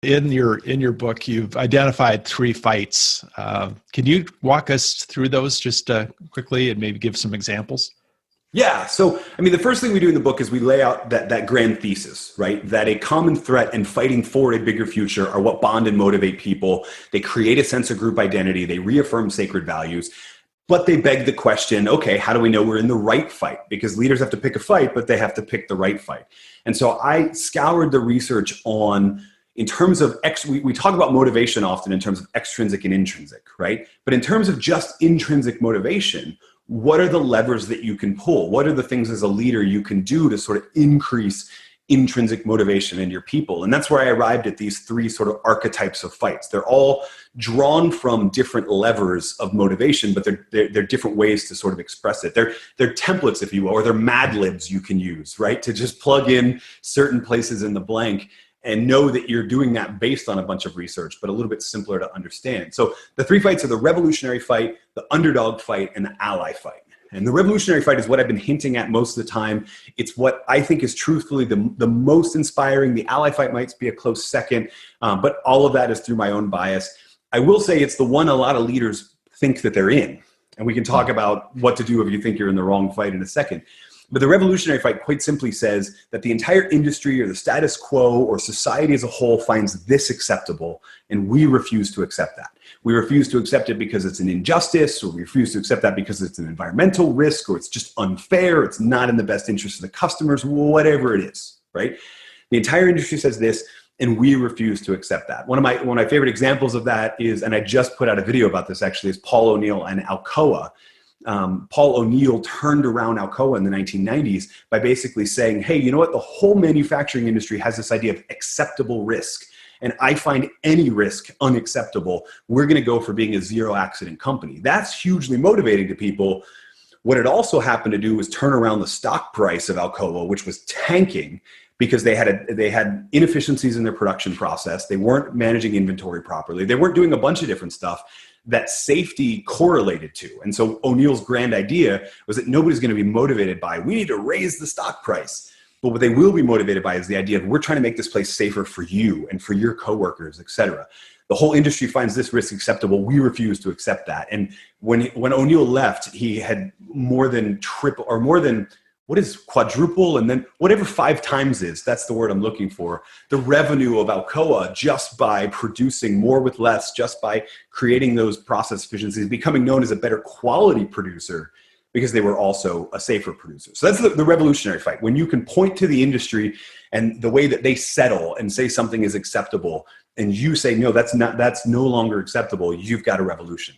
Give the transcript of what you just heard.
in your book, you've identified three fights. Can you walk us through those just quickly and maybe give some examples? Yeah. So, I mean, the first thing we do in the book is we lay out that grand thesis, right? That a common threat and fighting for a bigger future are what bond and motivate people. They create a sense of group identity. They reaffirm sacred values. But they beg the question, okay, how do we know we're in the right fight? Because leaders have to pick a fight, but they have to pick the right fight. And so I scoured the research on, in terms of, we talk about motivation often in terms of extrinsic and intrinsic, right? But in terms of just intrinsic motivation, what are the levers that you can pull? What are the things as a leader you can do to sort of increase intrinsic motivation in your people? And that's where I arrived at these three sort of archetypes of fights. They're all drawn from different levers of motivation, but they're different ways to sort of express it. They're templates, if you will, or they're Mad Libs you can use, right? To just plug in certain places in the blank and know that you're doing that based on a bunch of research, but a little bit simpler to understand. So the three fights are the revolutionary fight, the underdog fight, and the ally fight. And the revolutionary fight is what I've been hinting at most of the time. It's what I think is truthfully the most inspiring. The ally fight might be a close second, but all of that is through my own bias. I will say it's the one a lot of leaders think that they're in. And we can talk about what to do if you think you're in the wrong fight in a second. But the revolutionary fight quite simply says that the entire industry or the status quo or society as a whole finds this acceptable, and we refuse to accept that. We refuse to accept it because it's an injustice, or we refuse to accept that because it's an environmental risk, or it's just unfair, it's not in the best interest of the customers, whatever it is, right? The entire industry says this, and we refuse to accept that. One of my favorite examples of that is, and I just put out a video about this actually, is Paul O'Neill and Alcoa. Paul O'Neill turned around Alcoa in the 1990s by basically saying, hey, you know what? The whole manufacturing industry has this idea of acceptable risk. And I find any risk unacceptable. We're going to go for being a zero accident company. That's hugely motivating to people. What it also happened to do was turn around the stock price of Alcoa, which was tanking because they had inefficiencies in their production process. They weren't managing inventory properly. They weren't doing a bunch of different stuff that safety correlated to. And so O'Neill's grand idea was that nobody's going to be motivated by, we need to raise the stock price. But what they will be motivated by is the idea of, we're trying to make this place safer for you and for your coworkers, et cetera. The whole industry finds this risk acceptable. We refuse to accept that. And when O'Neill left, he had more than triple, or more than, what is quadruple, and then whatever 5 times is, that's the word I'm looking for, the revenue of Alcoa, just by producing more with less, just by creating those process efficiencies, becoming known as a better quality producer because they were also a safer producer. So that's the revolutionary fight. When you can point to the industry and the way that they settle and say something is acceptable, and you say, no, that's no longer acceptable, you've got a revolution.